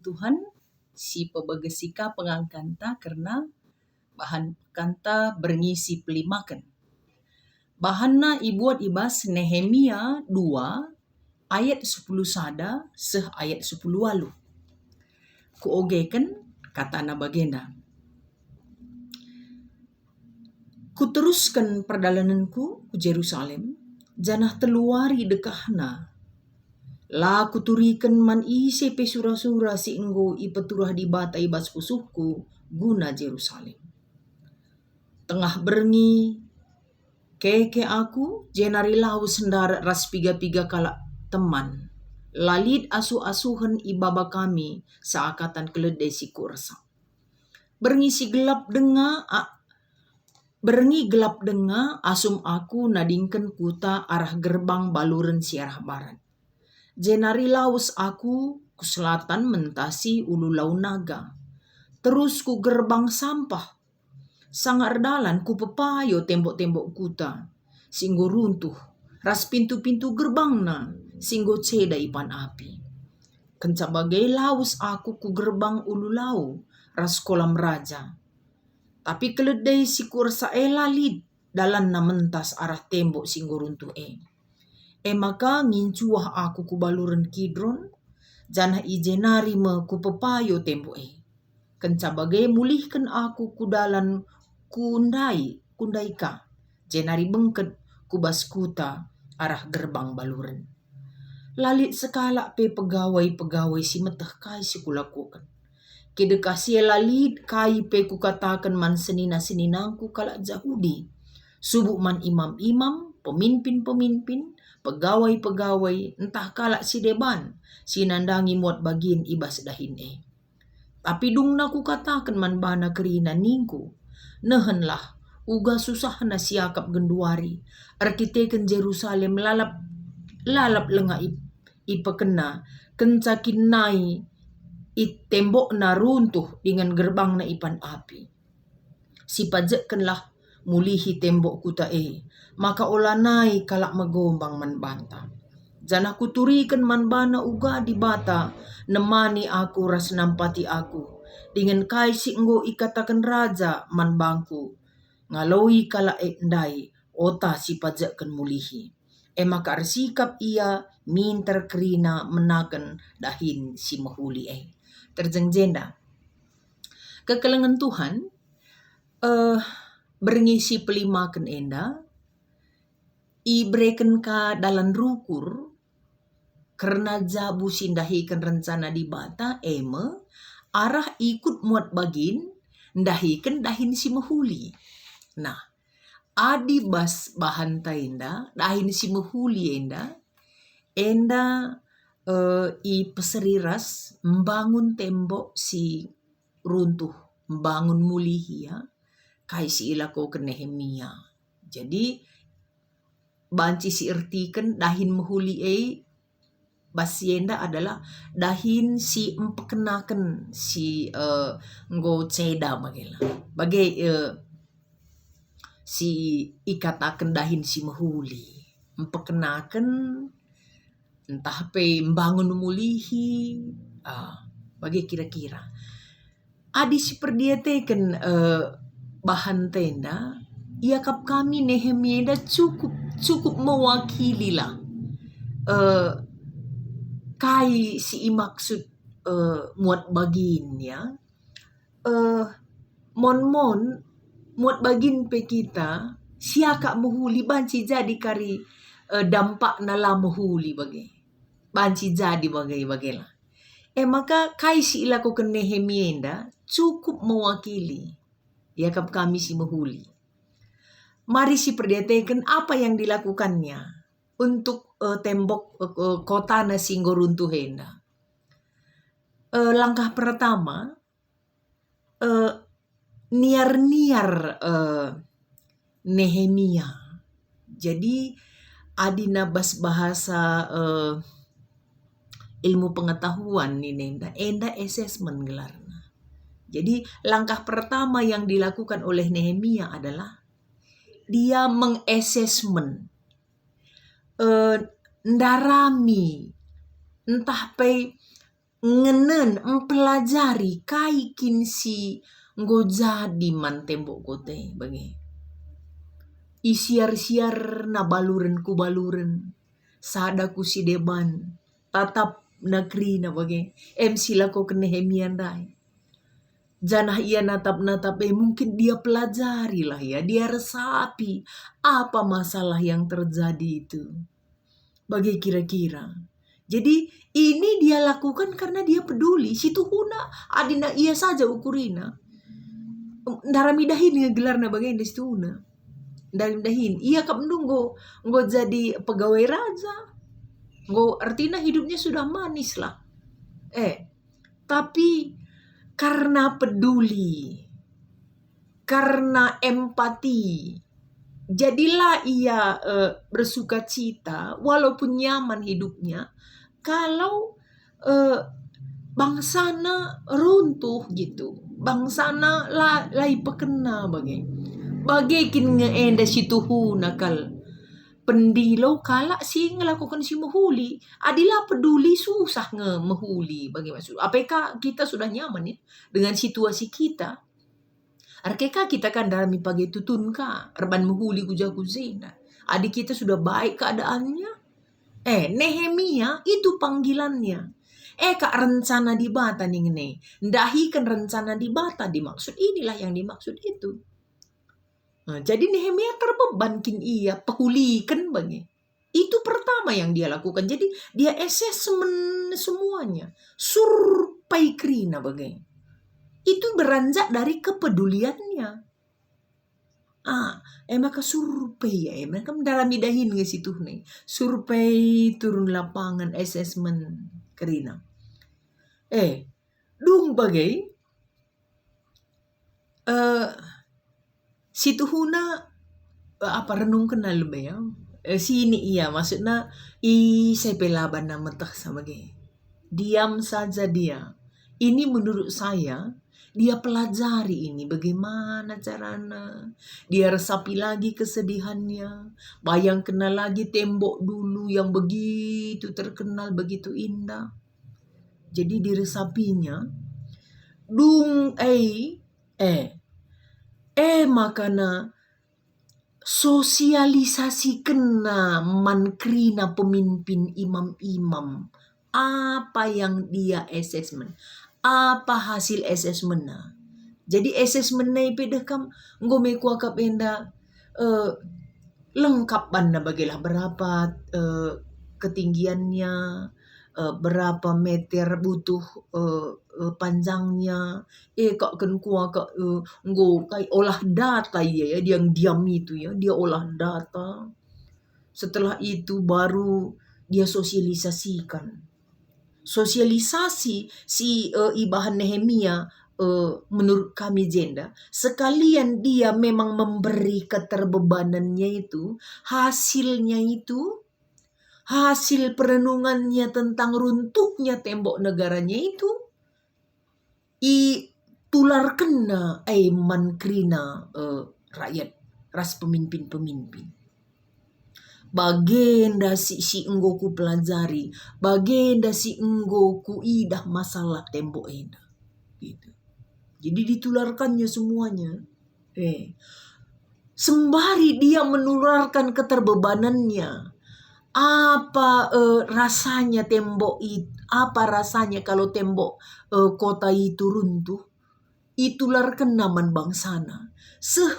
Tuhan si pebegesika pengangkanta karena bahan kanta berngisi pelimakan. Bahanna ibuat ibas Nehemia 2 ayat 10 sada seh ayat 10 walu. Kuogeken katana bagenda. Kuteruskan perdalananku ke Jerusalem, janah teluari dekahna. La kuturikan man ise pe sura-sura si enggo ipeturah di bata ibas pusuhku guna Jerusalem. Tengah berngi keke aku jenari lau sendara ras piga-piga kala teman. Lalit asu-asuhan ibaba kami seakatan keledai si kursa. Berngi gelap denga asum aku nadingken kuta arah gerbang baluren si arah barat. Jenari laus aku ku selatan mentasi ulu lau naga. Terus ku gerbang sampah. Sangar dalan ku pepayo tembok-tembok kuta. Singgo runtuh. Ras pintu-pintu gerbang na. Singgo ceda ipan api. Kenca bagai laus aku ku gerbang ulu lau. Ras kolam raja. Tapi keledai si kursa lalit. Dalan na mentas arah tembok singgo runtuh maka ngincuah aku ku baluren Kidron, janah ijenari me ku pepayo tembo Kenca bagai mulihkan aku ku dalan kundai ka, jenari bengket ku baskuta arah gerbang baluren. Lalit sekala pe pegawai-pegawai si meteh kai si kulakukan. Kedekasi lalit kai pe ku katakan man senina-seninangku kala Jahudi. Subuk man imam-imam, pemimpin-pemimpin, pegawai-pegawai, entah kalak si deban, sinandangi muat bagin ibas dahin Tapi dung na ku katakan man bana kerina ningku, nehenlah, uga susah na siakap genduari, arkiteken Jerusalem lalap lenga ipekena, kencakin nai tembok na runtuh dengan gerbang na ipan api. Si pajekenlah mulihi tembok kuta maka olanai kalak megombang man banta. Janah kuturikan man bana uga di bata, nemani aku ras nampati aku. Dengan kai si enggo ikatakan raja man bangku. Ngaloi kalak ndai, ota si pajekan mulihi. Maka arsikap ia minter kerina menaken dahin si mahuli Terjengjenda. Kekelengan Tuhan, berngisi pelimakan enda, ibreken ka dalan rukur, karena jabu sindahikan rencana di bata, arah ikut muat bagin, ndahikan dahin si mahuli. Nah, adi bas bahan tainda, dahin si mahuli enda i peseriras membangun tembok si runtuh, membangun mulihi kai si ilako ke Nehemia. Jadi banci si ertikan dahin mahuli basienda adalah dahin si empekenaken si nggo ceda magela. Bagai si ikataken dahin si mahuli. Empekenaken entah pe membangun mulihi bagai kira-kira. Adi si perdiateken bahan tenda, iakap kami Nehemia cukup mewakili lah kai si imaksud muat bagin mon muat bagin pe kita siaka muhuli banci jadi kari dampak nala muhuli bagai banci jadi bagai-bagailah. Maka kai si ilakukan Nehemia cukup mewakili iakap kami si muhuli. Mari si perdiateken apa yang dilakukannya untuk tembok kota na singgo runtuh langkah pertama, niar-niar Nehemia. Jadi adina bahasa ilmu pengetahuan enda assessment gelarna. Jadi langkah pertama yang dilakukan oleh Nehemia adalah dia mengassessment, ndarami, entah pe ngenen mempelajari kaikin si ngojadi man tembok kote bagi. Isiar-siar na baluren ku baluren. Sada ku si deban. Tatap negeri na bagi. Sila ko ke Nehemia dai. Janah ia natap-natap, mungkin dia pelajari lah ya. Dia resapi apa masalah yang terjadi itu. Bagi kira-kira. Jadi ini dia lakukan karena dia peduli. Situ huna adina ia saja ukurina. Daramidahin ngegelarna bagian di situ huna. Daramidahin. Ia kap menunggu. Ngo jadi pegawai raja. Ngo artinya hidupnya sudah manis lah. Tapi karena peduli, karena empati, jadilah ia bersuka cita walaupun nyaman hidupnya kalau bangsana runtuh gitu, bangsana lai pekena bagaikin ngeenda situ nakal pendilo kalak si ngelakukan si mahuli adilah peduli susah mahuli bagi maksud apakah kita sudah nyaman ya dengan situasi kita arkeka kita kan dalam pagi tutun ka erban mahuli kuja kuzina adik kita sudah baik keadaannya Nehemia itu panggilannya kak rencana di bata nih ndahi kan rencana di bata dimaksud inilah yang dimaksud itu. Nah, jadi Nehemia terbeban kin ia pehulikan bagi. Itu pertama yang dia lakukan. Jadi dia assessment semuanya. Survei krina bagi. Itu beranjak dari kepeduliannya. Maka survei ya. Mereka mendalamidahin ke situ nih. Survei turun lapangan assessment krina. Dung bagi. Situ huna renung kenal lebih ya. Sini iya maksudnya saya pelaban nama tak sama ge. Diam saja dia. Ini menurut saya dia pelajari ini bagaimana caranya. Dia resapi lagi kesedihannya. Bayangkan lagi tembok dulu yang begitu terkenal, begitu indah. Jadi diresapinya. Makana sosialisasi kena mankrina pemimpin imam-imam. Apa yang dia assessment? Apa hasil assessmentnya? Jadi assessmentnya ipedekam ngome kuakap enda lengkap banda bagilah berapa ketinggiannya, berapa meter butuh panjangnya kak kenkua kak kai olah data ya dia yang diam itu ya dia olah data setelah itu baru dia sosialisasi si ibahan Nehemia menurut kami jenda sekalian dia memang memberi keterbebanannya itu hasilnya itu hasil perenungannya tentang runtuhnya tembok negaranya itu tular kena mankrina rakyat ras pemimpin bagenda si enggoku pelajari bagenda si enggoku idah masalah tembok eda gitu. Jadi ditularkannya semuanya sembari dia menularkan keterbebanannya apa rasanya tembok itu apa rasanya kalau tembok kota itu runtuh itulah kenaman bangsana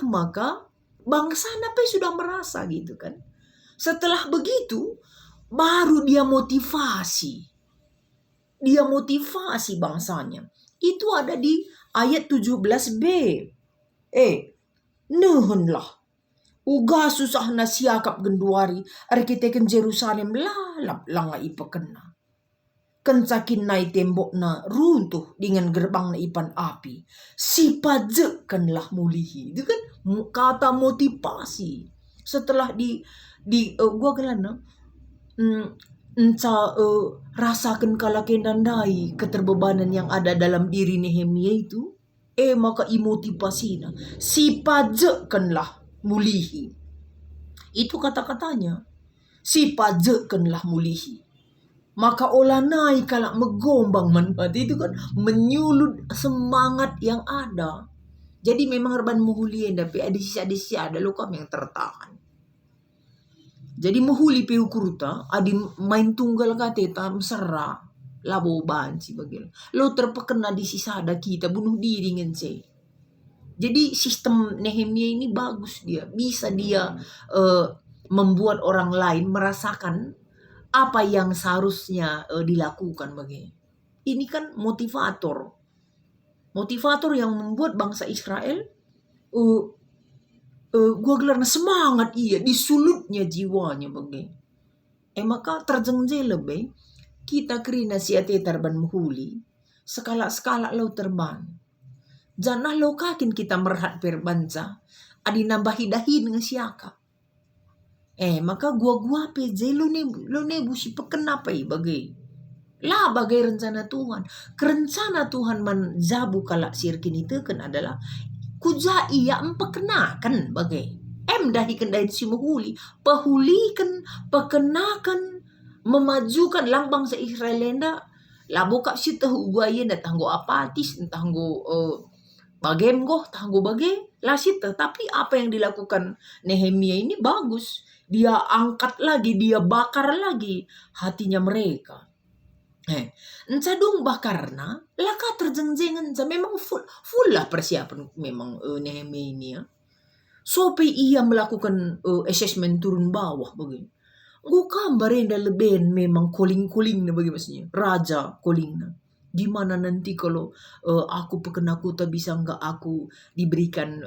maka bangsana sudah merasa gitu kan setelah begitu baru dia motivasi bangsanya itu ada di ayat 17b nuhunlah uga susah nasiakap genduari arkiteken Jerusalem lalap langa ipekena kencakin nai tembok na runtuh dengan gerbang na ipan api si pajekanlah mulihi itu kan kata motivasi setelah gua gelana rasakan kalaken dandai keterbebanan yang ada dalam diri Nehemia itu maka imotivasina si pajekanlah mulihi itu kata-katanya si pajekanlah mulihi maka olah naik kalak megombang manfaat itu kan menyulut semangat yang ada. Jadi memang reban muhuli tapi ada sisi ada lo kami yang tertahan. Jadi muhuli pe ukuruta adi main tunggal kateta mesra labo banci bagian. Lo terpekena di sisa ada kita bunuh diri ngense. Jadi sistem Nehemia ini bagus dia. Bisa dia membuat orang lain merasakan apa yang seharusnya dilakukan bagi. Ini kan motivator. Motivator yang membuat bangsa Israel gua gelarna semangat iya disulutnya jiwanya bagi. Maka terjengje lebih kita kerina siate terban muhuli skala lo terban. Janah lo kakin kita merhat perbanca adi nambahi dahin dengan siaka. Maka gua peje lo nebusi pekenapa bagi. Lah bagai rencana Tuhan. Kerencana Tuhan menjabu kalak sirkin itu kan adalah kuja iya empekenakan bagai. Dahi kendai si muhuli. Pahulikan, pekenakan, memajukan lang bangsa Israel lenda. Lah buka si tahu gua iya tanggo apatis, tanggo bagem goh, tanggo bage. Lah si tapi apa yang dilakukan Nehemia ini bagus. Dia angkat lagi, dia bakar lagi hatinya mereka. Encadung bakarna laka terjengjengan memang full lah persiapan memang Nehemia ini ya. Sampai ia melakukan assessment turun bawah begini. Gua barenda leben memang calling na bagi maksudnya. Raja calling na. Gimana nanti kalau aku pekenakuta bisa enggak aku diberikan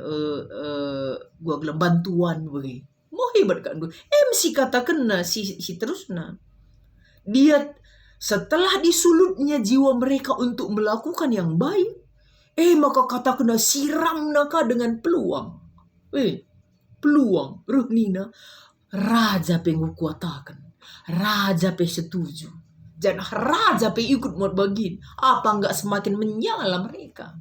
gua bilang bantuan begini. Mau hebat kan gue. MC katakan si terusna. Dia setelah disulutnya jiwa mereka untuk melakukan yang baik, maka kata kena siram naka dengan peluang. Peluang, Ruhnina, raja pengu kuatakan, raja pe setuju, dan raja pe ikut mau bagin, apa enggak semakin menyala mereka.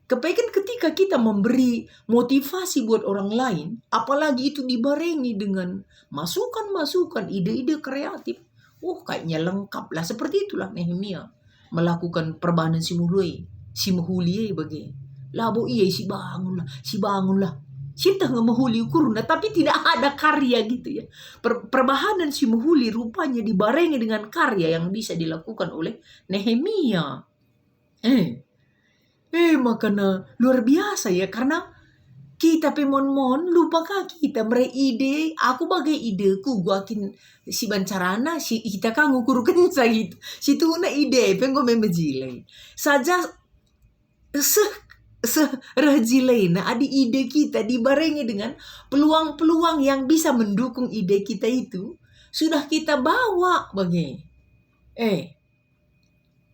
Kebaikan ketika kita memberi motivasi buat orang lain, apalagi itu dibarengi dengan masukan-masukan, ide-ide kreatif. Kayaknya lengkap lah. Seperti itulah Nehemia melakukan perubahan si muhuli bagi. Labo iya si bangun lah. Cinta nggak muhuli ukurna, tapi tidak ada karya gitu ya. Perbahanan si muhuli rupanya dibarengi dengan karya yang bisa dilakukan oleh Nehemia. Makanya luar biasa ya, karena kita pemon lupa kita mere ide aku bagai ideku gua akin si bancarana si kita kan ngukur kenca gitu situ na ide pengo memejile saja rajilai na adi ide kita dibarengi dengan peluang-peluang yang bisa mendukung ide kita itu sudah kita bawa bagai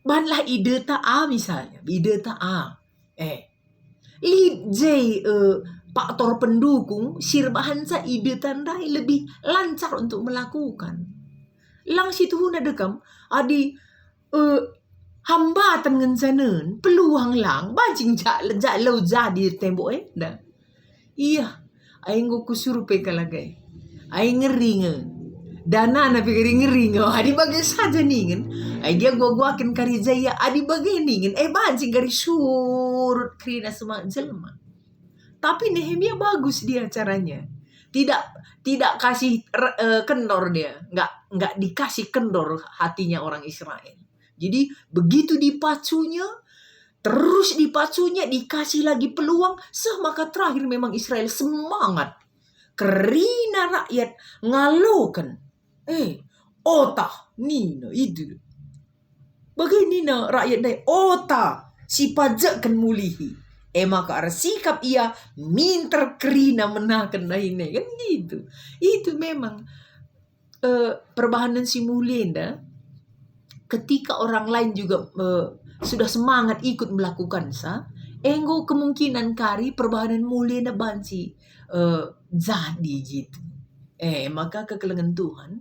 banlah ide ta misalnya ide ta lead J faktor pendukung sirbahan sa ide tandai lebih lancar untuk melakukan. Lang situ huna dekam adi hambatan ngensanen peluang lang bajing jak lau jadi tembok dah. Iya, aing go kusurupe kalagai. Aing ngeringe. Dana na pikir ngeringe. Adi bagai saja ningen. Ai dia gua akan kari jaya adi bagai ningen. Bajing kari surut krina semua jelema. Tapi Nehemia bagus dia caranya. Tidak kasih kendor dia. Nggak dikasih kendor hatinya orang Israel. Jadi begitu dipacunya, terus dipacunya, dikasih lagi peluang, maka terakhir memang Israel semangat. Kerina rakyat ngalokan. Otah nina itu. Begini rakyat dai otah si pajak kan mulihi. Maka sikap ia minter kerina menakan dahinnya kan gitu. Itu memang perbahanan si mulenda ketika orang lain juga sudah semangat ikut melakukan enggo kemungkinan kari perbahanan mulenda banci jadi gitu. Maka kekelengan Tuhan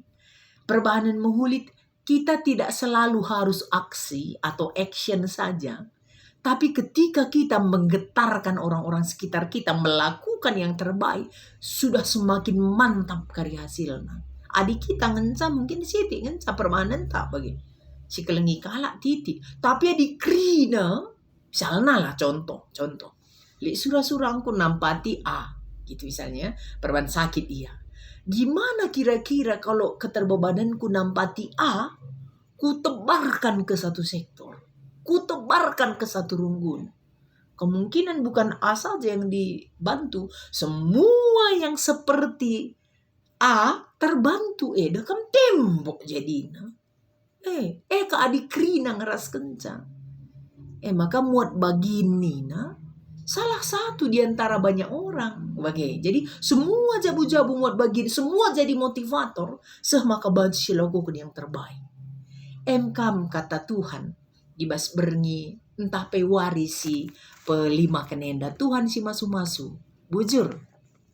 perbahanan muhulit kita tidak selalu harus aksi atau action saja. Tapi ketika kita menggetarkan orang-orang sekitar kita melakukan yang terbaik, sudah semakin mantap karya hasilnya. adik kita ngenca mungkin siti ngenca permanen tak bagi si kelengi kalak titik tapi adik krina misalnya lah contoh li surang-surangku nampati A gitu misalnya perban sakit iya gimana kira-kira kalau keterbebananku nampati A ku tebarkan ke satu sektor ku tebarkan ke satu runggun. Kemungkinan bukan A saja yang dibantu, semua yang seperti A terbantu. Dekam tembok jadinya. Ke adik krina ngeras kencang. Maka muat begini nah. Salah satu di antara banyak orang. Jadi semua jabu-jabu muat begini, semua jadi motivator. Maka bantu lakukan yang terbaik. Kam kata Tuhan dibas berngi entah pewarisi pelima kenenda Tuhan si masu-masu bujur